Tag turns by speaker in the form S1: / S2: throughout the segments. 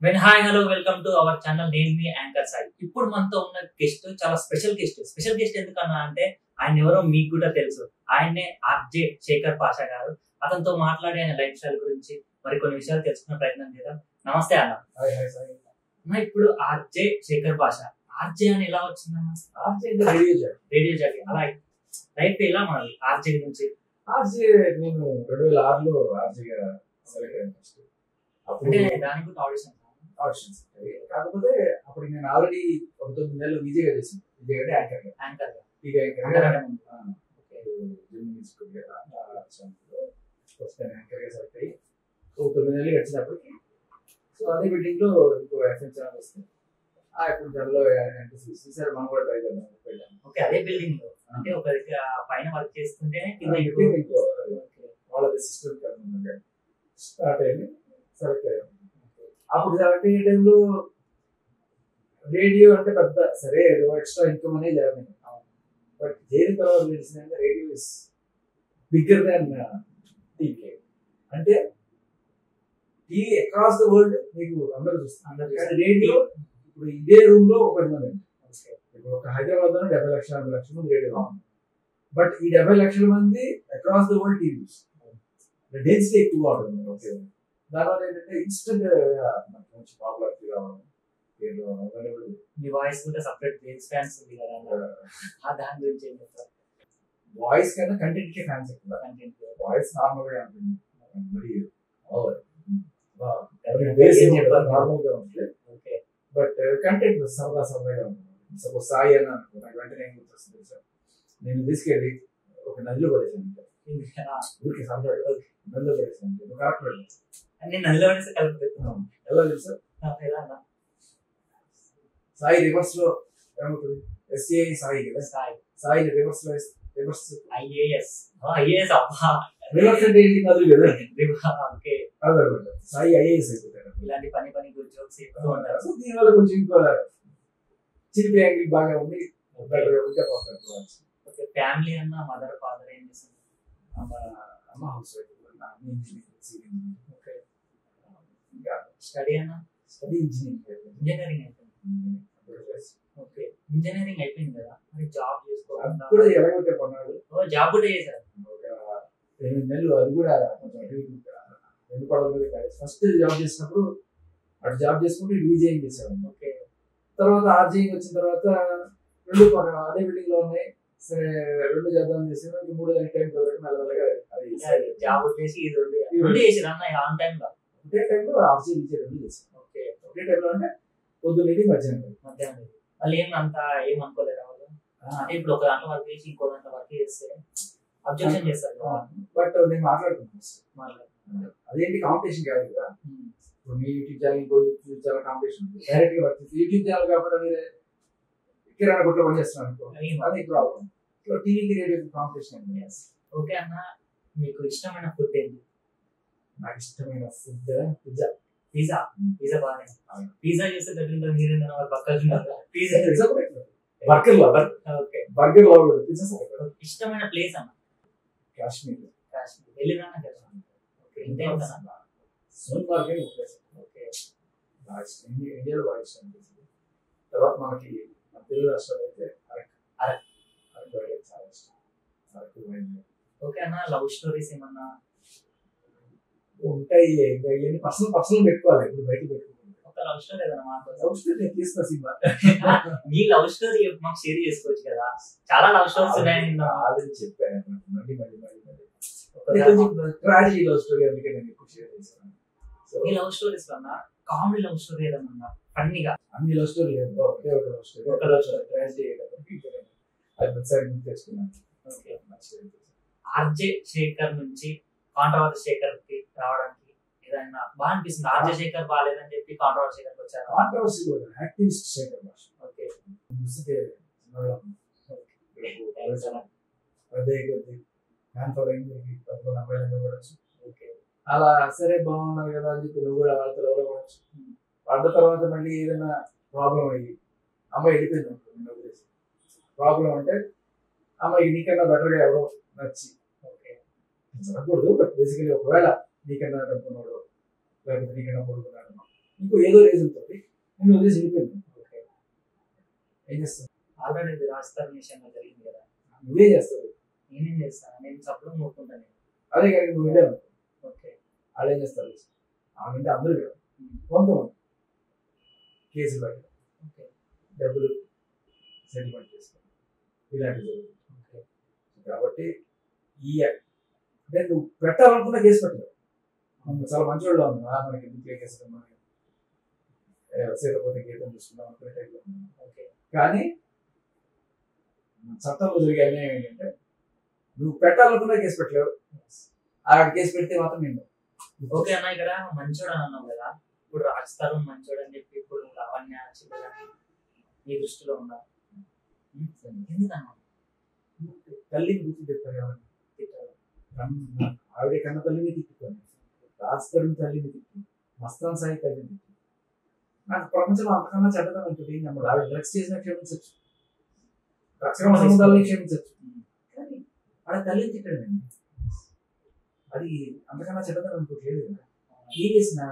S1: Hi hello welcome to our channel. నేను మీ anchor Sai. ఇప్పుడు మనతో ఉన్న గెస్ట్ చాలా స్పెషల్ గెస్ట్ ఎందుకన్నా అంటే ఆయన ఎవరో మీకు కూడా తెలుసు. ఆయన్నే ఆర్జే శేఖర్ పాషా గారు. అతనితో మాట్లాడి ఆయన లైఫ్ స్టైల్ గురించి మరికొన్ని విషయాలు తెలుసుకునే ప్రయత్నం చేద్దాం. నమస్తే అన్న. ఇప్పుడు ఆర్జే శేఖర్ పాషా, ఆర్జే అని ఎలా వచ్చిందన్న?
S2: ఆర్జే
S1: రేడియో జాకీ అలా లైఫ్ ఎలా మనది ఆర్జే గురించి?
S2: ఆర్జే నేను 2006లో ఆర్జేగా సెలెక్ట్ అయ్యాను. ఫస్ట్ అప్పుడు
S1: దానికి కూడా
S2: ఆడిషన్స్ కాకపోతే అప్పుడు నేను ఆల్రెడీ 19 నెలలు విజయగా చేసాను. విజయ్ అంటే యాంకర్ సెలెక్ట్ అయ్యి 9 నెలలు వచ్చినప్పటికి సో అదే బిల్డింగ్ లో ఇంకో ఎఫ్ఎం ఛానల్ వస్తుంది. ఆ ఎఫ్ఎం ఛానల్ లో చూసారు, మనం కూడా ట్రై చేద్దాం.
S1: ఓకే, అదే బిల్డింగ్ లో అంటే ఒక పైన వర్క్ చేస్తుంటే
S2: వాళ్ళ సిస్టమ్ స్టార్ట్ అయ్యింది, సెలెక్ట్ అయ్యాం. అప్పుడు సెలెక్ట్ అయ్యే టైంలో రేడియో అంటే పెద్ద సరే ఏదో ఎక్స్ట్రా ఇన్కమ్ అనేది జరిగింది. బట్ దేని తర్వాత తెలిసిందంటే radio is bigger than TV. అంటే టీవీ అక్రాస్ ద వరల్డ్ మీకు అందరూ చూస్తారు. రేడియో ఇప్పుడు ఇదే రూమ్ లో ఒక 10 మంది, ఇప్పుడు ఒక హైదరాబాద్ లో 70 లక్షల 80 లక్షల మంది రేడియో ఉంది. బట్ ఈ 70 లక్షల మంది across the world TV density ఎక్కువ ఉంటుంది. ఓకే, దానివల్ల ఏంటంటే ఇన్స్టెంట్ మంచి పాపులారిటీ రావడం.
S1: మీ వాయిస్ కూడా సపరేట్ బేస్ ఫ్యాన్స్ ఉంది కదా, దాని గురించి ఏం చెప్తారు?
S2: వాయిస్ కన్నా కంటెంట్ కి ఫ్యాన్స్ ఎక్కువ. వాయిస్ నార్మల్ గా ఉంటుంది, మరి నార్మల్ గా ఉంటుంది. బట్ కంటెంట్ సరదాగా ఉంటుంది. సపోజ్ సాయి అని అనుకో, నాకు వెంటనే ఏం గుర్తొస్తుంది సార్, నేను తీసుకెళ్ళి ఒక నదిలో పడేసాను. ఊరికి సంతోషం నదిలో పడేసాను. కరెక్ట్
S1: అన్ని నదిలో పడేసి కలుపుతున్నాం.
S2: ఎలా తెలుసు సాయి రివర్స్ లో ఏమవుతుంది? ఎస్ఏ సాయి కదా, సాయి రివర్స్ లో రివర్స్
S1: ఐఏఎస్
S2: రివర్స్ అంటే ఏంటి? నదులు కదా.
S1: ఓకే,
S2: అదనమాట సాయి ఐఏఎస్ అయిపోతారు.
S1: ఇలాంటి పని జోక్స్ చెప్తూ ఉంటారు.
S2: సో దీనివల్ల కొంచెం ఇంకో చిలిపి యాంగిల్ బాగా ఉంది.
S1: ఫ్యామిలీ అన్న మదర్ ఫాదర్ ఏం చేస్తుంది?
S2: అమ్మ హౌస్ వైఫ్,
S1: స్టడీ అన్న
S2: స్టడీ ఇంజనీరింగ్
S1: అయిపోయింది. ఓకే, ఇంజనీరింగ్ అయిపోయింది కదా, మరి జాబ్ చేసుకోవాలి.
S2: ఎలాగొట్టే కొన్నాడు,
S1: జాబ్ కూడా చేశారు.
S2: 8 నెలలు అది కూడా రెండు పడవల మీద ఫస్ట్ జాబ్ చేసినప్పుడు అటు జాబ్ చేసుకుంటూ విజయం చేశాను.
S1: ఓకే,
S2: తర్వాత ఆర్జీకి వచ్చిన తర్వాత రెండు అదే బిల్డింగ్ లో ఉన్నాయి. సరే రెండు చేద్దాం చేసాను. 3 గంటల టైం మెల్లమెల్లగా అది
S1: జాబ్ చేసి రెండు చేసారు అన్న ఆన్ టైం లో.
S2: ఒకే టైంలో ఆర్జీ విజయ్ రెండు చేశాను.
S1: ఓకే,
S2: ఒకే టైంలో అంటే పొద్దున్నేది మధ్యాహ్నం
S1: వాళ్ళు ఏమనుకోలేరు వాళ్ళు. అంటే ఇప్పుడు ఒక దాంట్లో వర్క్ చేసి ఇంకో దాంట్లో వర్క్ చేస్తే అబ్జెక్షన్ చేస్తారు.
S2: బట్ నేను మాట్లాడుతున్నాను, అదేంటి కాంపిటీషన్ కాదు కదా. ఇప్పుడు మీ యూట్యూబ్ ఛానల్ ఇంకో యూట్యూబ్ ఛానల్ కాంపిటీషన్ డైరెక్ట్ గా వర్క్ యూట్యూబ్ ఛానల్ కాబట్టి మీరు కిరాణా కొట్లో పనిచేస్తున్నాను అనుకో, అది ప్రాబ్లం. టీవీకి రేడియో కాంపిటీషన్.
S1: ఓకే అన్న, మీకు ఇష్టమైన ఫుడ్ ఏంటి?
S2: నాకు ఇష్టమైన ఫుడ్ పిజ్జా.
S1: పిజ్జా బాగానే. పిజ్జా చేస్తే దగ్గర మీరు ఇష్టమైన ప్లేస్ అన్న?
S2: కాశ్మీర్.
S1: వెళ్ళినా
S2: సోన్మార్గ్ ఇండియాలో బాగా ఇష్టం. తర్వాత మనకి మన తెలుగు రాష్ట్రాలు అయితే అరకు చాలా ఇష్టం.
S1: ఓకే అన్న, లవ్ స్టోరీస్ ఏమన్నా
S2: ఉంటాయి? ఇంకా ఇవన్నీ పర్సనల్ పెట్టుకోవాలి, ఇప్పుడు బయట పెట్టుకోవాలి.
S1: ఒక లవ్ స్టోరీ ఏదన్నా మాకు?
S2: లవ్ స్టోరీ నేను తీసుకున్నా సినిమా.
S1: మీ లవ్ స్టోరీ మాకు షేర్ చేసుకోవచ్చు కదా, చాలా లవ్ స్టోరీస్ ఉన్నాయి.
S2: ఆల్రెడీ చెప్పాను, మళ్ళీ ట్రాజడీ లవ్ స్టోరీ, అందుకే నేను ఎక్కువ షేర్ చేశాను.
S1: ఈ లవ్ స్టోరీస్ కన్నా కామెడీ లవ్ స్టోరీ ఏదన్నా ఫన్నీగా?
S2: అన్ని లవ్ స్టోరీ లేదు, ఒకే ఒక లవ్ స్టోరీ. ఒక లవ్ స్టోరీ ట్రాజడీ అది ప్రతిసారి తెచ్చుకున్నాను.
S1: ఓకే, ఆర్జే శేఖర్ నుంచి కాంట్రవర్సీ శేఖర్ కి రావడానికి ఏదైనా బాగా అనిపిస్తుంది? ఆర్జే శేఖర్ బాగాలేదని చెప్పి కాంట్రవర్సీ శేఖర్ వచ్చారు.
S2: కాంట్రవర్సీ యాక్టివిస్ట్ శేఖర్ భాష.
S1: ఓకే,
S2: అదే కొద్ది అలా సరే బాగున్నావు కదా అని చెప్పి నువ్వు కూడా వాళ్ళతో ఎవరో పడచ్చు. పడ్డ తర్వాత మళ్ళీ ఏదైనా ప్రాబ్లం అయ్యి అమ్మాయి వెళ్ళిపోయింది అనుకో, ప్రాబ్లం అంటే అమ్మాయి నీకన్నా బెటర్గా ఎవరో నచ్చి జరగకూడదు. బట్ బేసికలీ ఒకవేళ నీకన్నా డబ్బున్నాడు లేకపోతే నీకన్నా కొడుకున్నాడు ఇంకో ఏదో రీజన్ తోటి నేను వదిలేసి వెళ్ళిపోయింది. ఏం చేస్తాను?
S1: ఆల్రెడీ ఇది రాజస్థాన్ విషయంలో జరిగింది కదా,
S2: నువ్వే చేస్తావు.
S1: నేనేం చేస్తాను, నేను సప్పుడు మూడుకుంటాను.
S2: అదే కానీ నువ్వు వెళ్ళావు.
S1: ఓకే,
S2: వాళ్ళు ఏం చేస్తారు? ఆమె అందరూ కదా, కొంతమంది కేసులు పెట్టడం, డబ్బులు సెటిల్మెంట్ చేసుకోవడం, ఇలాంటివి జరుగుతుంది. కాబట్టి ఈ అంటే నువ్వు పెట్టాలనుకున్న కేసు పెట్టలేదు. చాలా మంచివాళ్ళు ఉంది, మనకి ఎందుకు కేసు మనకి సీతపోతే గీతం చూసుకుందాం అనుకునే టైప్లో. ఓకే, కానీ చట్టంలో జరిగే అన్యాయం ఏంటంటే నువ్వు పెట్టాలనుకున్న కేసు పెట్టలేవు, ఆ కేసు పెడితే మాత్రం నేను.
S1: ఓకే అన్న, ఇక్కడ మంచోడు అని అన్నావు కదా, ఇప్పుడు రాజస్థాన్ మంచోడు అని చెప్పి ఇప్పుడు లావణ్య నీ దృష్టిలో ఉందా? ఎందుకన్నా
S2: తల్లిని గుర్తు చెప్తారు, ఆవిడ కన్న తల్లిని తిట్టుకోండి, రాజస్థాన్ తల్లిని తిట్టి, మస్తాన్ సాయి తల్లిని తిట్టి, నాకు ప్రపంచంలో అంతకన్నా చెడ్డగా ఉంటుంది. నమ్ముడు ఆవిడ డ్రగ్స్ చేసిన క్షమించచ్చు, రక్షణ సంబంధాలని క్షమించచ్చు, కానీ ఆవిడ తల్లిని తిట్టండి, అది అంతకన్నా చెడ్డదని అనుకోవట్లేదు కదా. ఏం చేసినా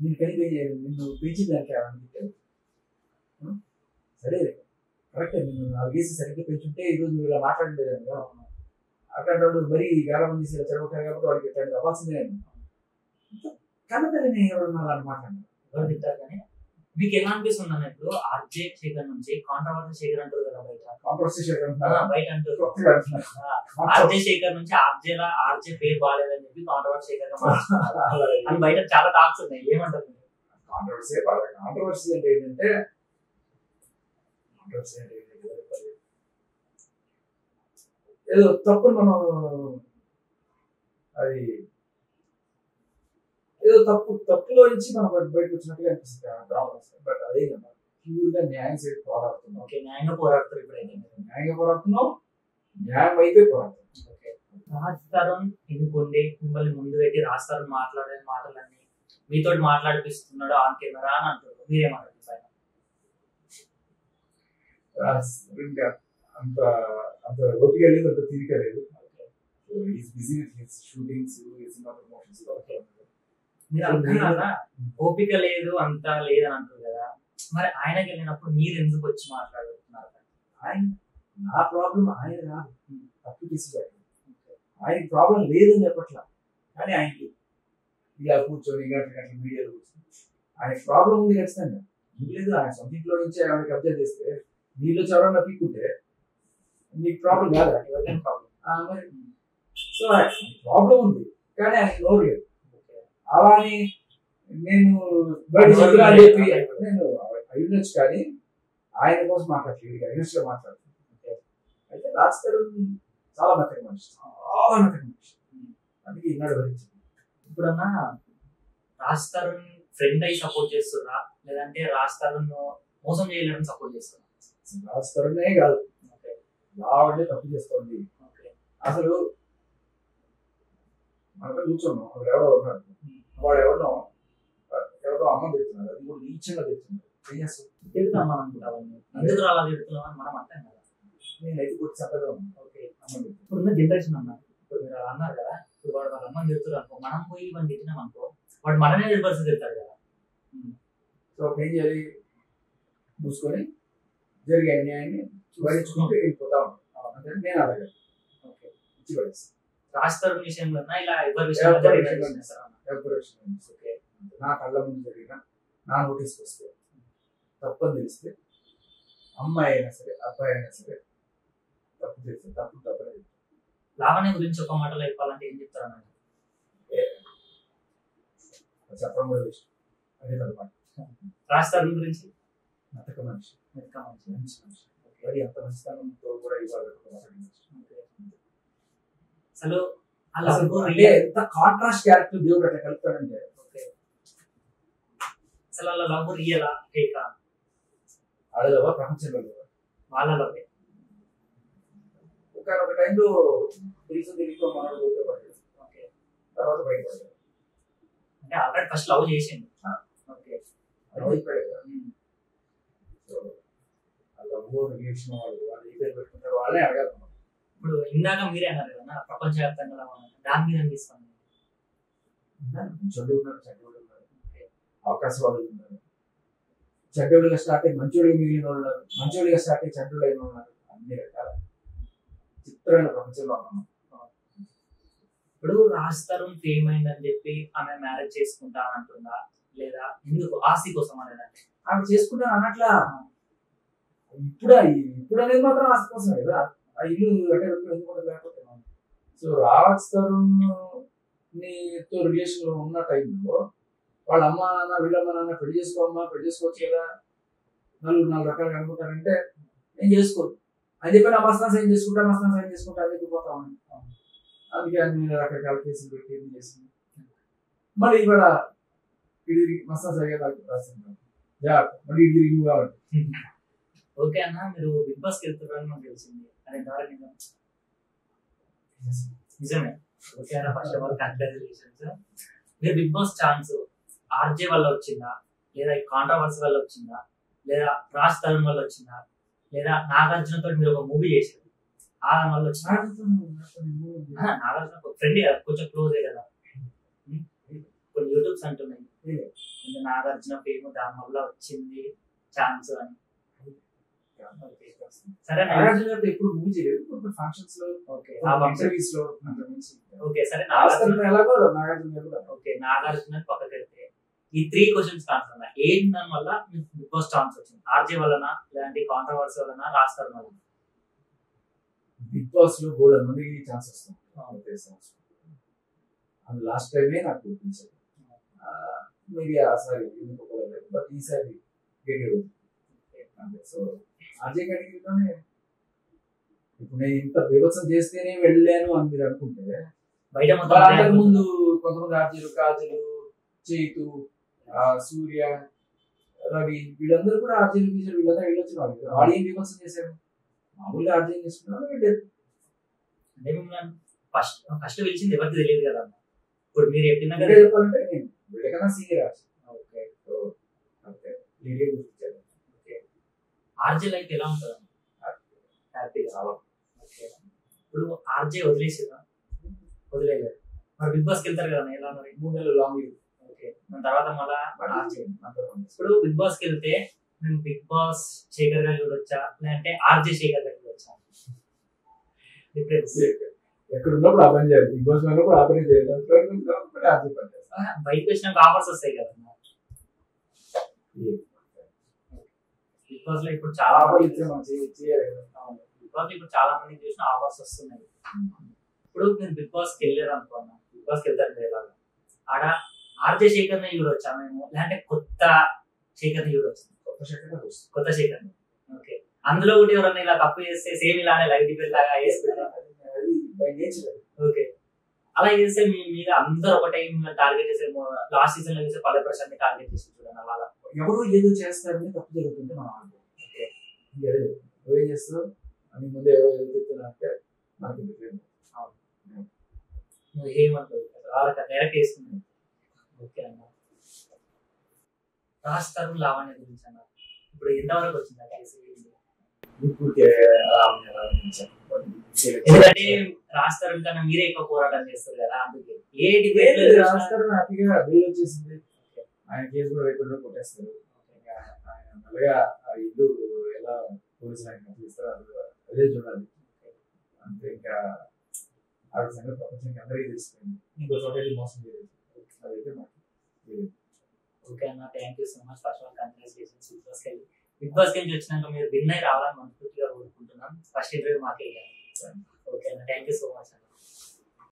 S2: నేను నిన్ను పెంచిందానికి ఆవిడ తిట్టాడు. సరే కరెక్టే, నేను 4 కేసు సరిగ్గా పెంచుంటే ఈరోజు నువ్వు ఇలా మాట్లాడలేదు కదా. అట్లాంటి వాడు మరీ గాలం చేసి చెడగొట్టారు కాబట్టి వాడికి పెట్టాడు అవ్వాల్సిందే. కన్న తల్లిని ఎవరన్నా అలా మాట్లాడారు,
S1: ఎవరు తింటారు. కానీ మీకు ఎలా అనిపిస్తుంది అన్న, ఇప్పుడు ఆర్జే శేఖర్ నుంచి కాంట్రవర్సీ శేఖర్ అంటారు కదా, బయట అంటారు. ఆర్జే శేఖర్ నుంచి ఆర్జే పేరు బాగాలేదని చెప్పి కాంట్రవర్సీ శేఖర్ అని బయట చాలా టాక్స్ ఉన్నాయి, ఏమంటారు?
S2: కాంట్రవర్సీ అంటే ఏంటంటే ఏదో తప్పు మనం అది ఏదో తప్పులో నుంచి మనం బయటకు వచ్చినట్టుగా అనిపిస్తుంది. బట్ అదే కదా ప్యూర్ గా న్యాయం సైడ్ పోరాడుతున్నాం.
S1: ఓకే, న్యాయంగా పోరాడుతారు. ఇప్పుడైతే
S2: న్యాయంగా పోరాడుతున్నాం, న్యాయం అయితే పోరాడుతున్నాం.
S1: ఓకే, రాజస్థాన్ ఎన్నుకోండి, మిమ్మల్ని ముందు పెట్టి రాజస్థాన్ మాట్లాడే మాటలన్నీ మీతో మాట్లాడిపిస్తున్నాడు ఆన్ కెమెరా అని అంటారు, మీరేమంటారు?
S2: అంత అంత ఓపిక లేదు, అంత తీరిక లేదు. Busy with shootings, cinema promotions.
S1: మీరు అంటున్నారా ఓపిక లేదు అంత లేదని అంటారు కదా, మరి ఆయనకి వెళ్ళినప్పుడు మీరు ఎందుకు వచ్చి మాట్లాడుతున్నారు?
S2: ఆయన నా ప్రాబ్లం ఆయన కాదు, తప్పు చేసి ఆయన ప్రాబ్లం లేదని చెప్పట్లా, కానీ ఆయనకి ఇలా కూర్చొని గంటల మీడియాలో కూర్చొని ఆయన ప్రాబ్లం ఉంది ఖచ్చితంగా. లేదు, ఆయన సొంత ఇంట్లో నుంచి ఆవిడకి అబ్జర్వ్ చేస్తే నీళ్ళు చవరన్నా పీక్కుంటే నీకు ప్రాబ్లం కాదు, ఎవరికైనా ప్రాబ్లం. సో ప్రాబ్లం ఉంది కానీ ఆయన నోరు లేదు. అలా అని నేను బయట చెప్పి నేను అయ్యుండొచ్చు, కానీ ఆయన కోసం మాట్లాడలేదు, అగ్నెస్ట్ గా మాట్లాడుతున్నాను. అయితే రాజస్థాన్ చాలా మెత్తగా మనిషి, చాలా మెత్తగా మనిషి, అందుకే ఈనాడు భరించింది.
S1: ఇప్పుడన్నా రాజస్థాన్ ఫ్రెండ్ అయి సపోర్ట్ చేస్తున్నా, లేదంటే రాజస్థాన్ మోసం చేయలేదని సపోర్ట్ చేస్తున్నా?
S2: రాజస్థానే కాదు, ఆవిడే తప్పు చేస్తుంది. అసలు మనమే కూర్చున్నాం, అక్కడ ఎవడో ఉన్నాడు, వాడు ఎవడో అన్నం తిడుతున్నాడు, అది కూడా నీచంగా తిడుతున్నాడు. ఏం చేస్తాం?
S1: తిడుతాం మనం అనుకుంటాం, ఎందుకు అలా తిడుతున్నామని మనం అర్థం కదా.
S2: నేనైతే కొట్టి చక్కగా ఉన్నాను.
S1: ఓకే, ఇప్పుడున్న జనరేషన్ అన్నారు, ఇప్పుడు మీరు అలా అన్నారు కదా, ఇప్పుడు వాడు వాళ్ళ అమ్మని తిడుతున్నారు అనుకో, మనం పోయి వాడిని తిట్టినాం అనుకో, వాడు మననే రివర్స్ తిడతాడు కదా.
S2: సో ఏం చేయాలి? మూసుకొని జరిగే అన్యాయాన్ని భరించుకుంటూ వెళ్ళిపోతా ఉంటాం. అంటే నేను అలాగే ఇచ్చి పడేస్తాను.
S1: రాజస్థాన్ విషయంలో ఇలా ఎవరి
S2: నా కళ్ళ ముందు జరిగిన నా నోటీస్కి వస్తే తప్పని తెలిస్తే అమ్మాయి అయినా సరే అబ్బాయి అయినా సరే తప్పు తెలిస్తే తప్పనే.
S1: లావణ్య గురించి ఒక మాటలో చెప్పాలంటే ఏం చెప్తారు అన్న?
S2: చెప్పడం కూడా ఇష్టం. అదే అనమాట.
S1: రాజస్థాన్ గురించి
S2: మెత్తక మనిషి, మంచి మనిషి, మరి అంత మంచితనంతో కూడా ఇవ్వాలి.
S1: అసలు
S2: ఎంత కాంట్రాస్ట్ క్యారెక్టర్ దేవుడు అట్లా కలుపుతాడంటే.
S1: అసలు అలా లవ్ రియలా ఫేకా?
S2: అడగవా ప్రపంచంలో
S1: వాళ్ళలో
S2: ఒక టైంలో తెలియకో మనోడు పడ్డాడు, తర్వాత బయటపడ్డాడు.
S1: అంటే ఆల్రెడీ ఫస్ట్ లవ్ చేసిండు.
S2: రిలేషన్ వాళ్ళు ఏ పేరు పెట్టుకుంటారు వాళ్ళే అడగాలి.
S1: ఇప్పుడు ఇందాక మీరే అన్నారు కదా ప్రపంచవ్యాప్తంగా దాని మీద తీసుకోండి.
S2: చదువుకున్నారు, చదువుకున్నారు, అవకాశవాదులు ఉన్నారు, చెడ్డోడిగా స్టార్ట్ అయ్యి మంచోడిగా మిగిలిన వాళ్ళు ఉన్నారు, మంచోడిగా స్టార్ట్ అయ్యి చెడ్డోడు అయిన వాళ్ళు ఉన్నారు. అన్ని రకాల చిత్రమైన ప్రపంచంలో ఉన్నాం.
S1: ఇప్పుడు రాజ్ తరుణ్ ఫేమ్ అయిందని చెప్పి ఆమె మ్యారేజ్ చేసుకుంటా అంటుందా, లేదా ఎందుకు ఆస్తి కోసం అనేదంటే
S2: ఆమె చేసుకుంటాను అన్నట్లా. ఇప్పుడు అనేది మాత్రం ఆస్తి కోసమే కదా. ఆ ఇల్లు అంటే ఎందుకుంటే లేకపోతే. సో రాజ్ తరుణ్ నీతో రిలేషన్ లో ఉన్న టైంలో వాళ్ళ అమ్మ నాన్న వీళ్ళమ్మ నాన్న పెళ్లి చేసుకోమ్మా, పెళ్లి చేసుకోవచ్చు కదా, నాలుగు రకాలుగా అనుకుంటారంటే నేను చేసుకోను అని చెప్పి నా మస్తాన్ సైన్ చేసుకుంటా అని చెప్పి పోతా ఉన్నాను. అందుకే అన్ని రకరకాల కేసులు పెట్టి ఏం చేసింది. మళ్ళీ ఇవాళ ఇది మస్తాన్ సరిగా రాస్తున్నాను జాగ్రత్త, మళ్ళీ ఇది రివ్యూ కావాలి.
S1: ఓకే అన్న, మీరు బిగ్ బాస్కి వెళ్తున్నారని మనకు తెలిసింది, అది ఎంతవరకు నిజమే? ఓకే అన్న, ఫస్ట్ ఆఫ్ ఆల్ కంగ్రాచులేషన్స్. మీరు బిగ్ బాస్ ఛాన్స్ ఆర్జే వల్ల వచ్చిందా, లేదా కాంట్రవర్సీ వల్ల వచ్చిందా, లేదా రాజ్ తరుణ్ వల్ల వచ్చిందా, లేదా నాగార్జునతో మీరు ఒక మూవీ చేశారు ఆ వల్ల వచ్చిందా? నాగార్జున ఫ్రెండ్ కదా, కొంచెం క్లోజే కదా, కొన్ని యూట్యూబ్స్ అంటున్నాయి నాగార్జున ఫేమ్ దాని వల్ల వచ్చింది ఛాన్స్ అని. సరే
S2: నాగార్జున ఎప్పుడు మూవీ చేయలేదు, ఫంక్షన్స్ లో ఇంటర్వ్యూస్ లో.
S1: ఓకే సరే, ఓకే నాగార్జున పక్కకి వెళ్తే ఈ 3 క్వశ్చన్స్ ఆన్సర్ అన్న. ఏం దాని వల్ల బిగ్ బాస్ ఛాన్స్ వచ్చింది? ఆర్జే వలన, లేదంటే కాంట్రవర్సీ వలన, రాజ్ తరుణ్ వలన?
S2: బిగ్ బాస్ లో గోల్డ్ మంది ఛాన్స్ వస్తుంది. అది లాస్ట్ టైమే నాకు గుర్తించారు. మేబీ ఆసారి బట్ ఈసారి గెలియదు. సో ఆర్జే కేటగిరీలోనే ఇప్పుడు నేను ఇంత బీభత్సం చేస్తేనే వెళ్ళాను అని మీరు అనుకుంటే,
S1: బయట
S2: అంతకు ముందు కొంతమంది ఆర్జీలు, కాజలు, చైతు, సూర్య, రవి వీళ్ళందరూ కూడా ఆర్జీలు గీజలు వీళ్ళందరూ వెళ్ళొచ్చిన వాళ్ళు. వాళ్ళు ఏం బీభత్సం చేశారు? మామూలుగా ఆర్జీలు చేసుకున్నారు, వెళ్ళారు.
S1: అంటే మిమ్మల్ని ఫస్ట్ పిలిచింది ఎవరికి తెలియదు కదా. ఇప్పుడు మీరు చెప్పిన
S2: చెప్పాలంటే నేను వీళ్ళకన్నా సీనియర్ ఆర్జీ. ఓకే ఓకే గుర్తించారు.
S1: ఆర్జే లైఫ్ ఎలా ఉంటుంది? హ్యాపీగా. ఓకే, ఇప్పుడు ఆర్జే వదిలేసారా? వదిలేదు. మరి బిగ్ బాస్కి వెళ్తారు కదా, ఎలా మరి?
S2: 3 నెలలు లాంగ్ లీవ్.
S1: ఓకే, దాని తర్వాత మళ్ళీ ఆర్జే. ఇప్పుడు బిగ్ బాస్కి వెళ్తే మేము బిగ్ బాస్ శేఖర్ గారు చూడొచ్చా, లేదంటే ఆర్జే శేఖర్ గారు చూడొచ్చా? డిఫరెన్స్
S2: ఎక్కడ ఉన్నప్పుడు ఆ పని చేయాలి, బిగ్ బాస్ ఉన్నప్పుడు ఆ పని చేయాలి,
S1: బయటకు వచ్చినాక ఆఫర్స్ వస్తాయి కదా. బిగ్ బాస్ లో ఇప్పుడు చాలా బిగ్ బాస్ లో ఇప్పుడు చాలా మంది చూసిన ఆఫర్స్ వస్తున్నాయి. ఇప్పుడు నేను బిగ్ బాస్ కి వెళ్ళారు అనుకున్నా, బిగ్ బాస్ కి వెళ్తాను ఎలాగా, ఆడ ఆర్జే శేఖర్ ని చూడొచ్చా మేము, లేదంటే కొత్త శేఖర్ ని చూడొచ్చు? కొత్త శేఖర్ ని. ఓకే, అందులో కూడా ఎవరన్నా ఇలా తప్పు చేస్తే సేమ్ ఇలానే లైట్ డిబేట్ లాగా వేసుకుంటారు. ఓకే, అలా చేస్తే మీ మీద అందరూ ఒకటే టార్గెట్ చేసే, లాస్ట్ సీజన్ లో చూసే పల్లె ప్రశాంత్ ని టార్గెట్ చేసి చూడండి. అలా
S2: ఎవరు ఏదో చేస్తారని తప్పు జరుగుతుంటే మనం నువ్వేం చేస్తావు అని ముందే ఎవరో ఏదో చెప్తున్నా నాకు
S1: నువ్వు ఏమంటావు వాళ్ళకి డైరెక్ట్ వేసుకున్నావు. ఓకే అన్న, రాజ్ తరుణ్ లావణ్య గురించి అన్న ఇప్పుడు ఎంతవరకు వచ్చింది ఆ కేసు? ఎందుకంటే రాజ్ తరుణ్ కన్నా మీరే ఎక్కువ పోరాటం చేస్తారు కదా, అందుకే ఏ డిబేట్
S2: రాజ్ తరుణ్ హ్యాపీగా బెయిల్ వచ్చేసింది. ఆయన కేసు కూడా రేపు కొట్టేస్తారు. ఆయన మళ్ళీ ఆ ఇల్లు ఎలా పోలీసులు ఆయన ఇస్తారు అదే చూడాలి. అంతే, ఇంకా ఆవిడ సంగతి ప్రపంచానికి అందరికీ తెలిసిపోయింది. ఇంకో చోట మోసం చేయలేదు, అదైతే మాకు తెలియదు.
S1: ఓకే అన్న, thank you so much. First of all congratulations. Bigg Boss నుంచి వచ్చినాక మీరు విన్ అయి రావాలని మనస్ఫూర్తిగా కోరుకుంటున్నాం. ఫస్ట్ ఇంటర్వ్యూ మాకే. ఓకే అన్న, థ్యాంక్ యూ సో మచ్ అన్న.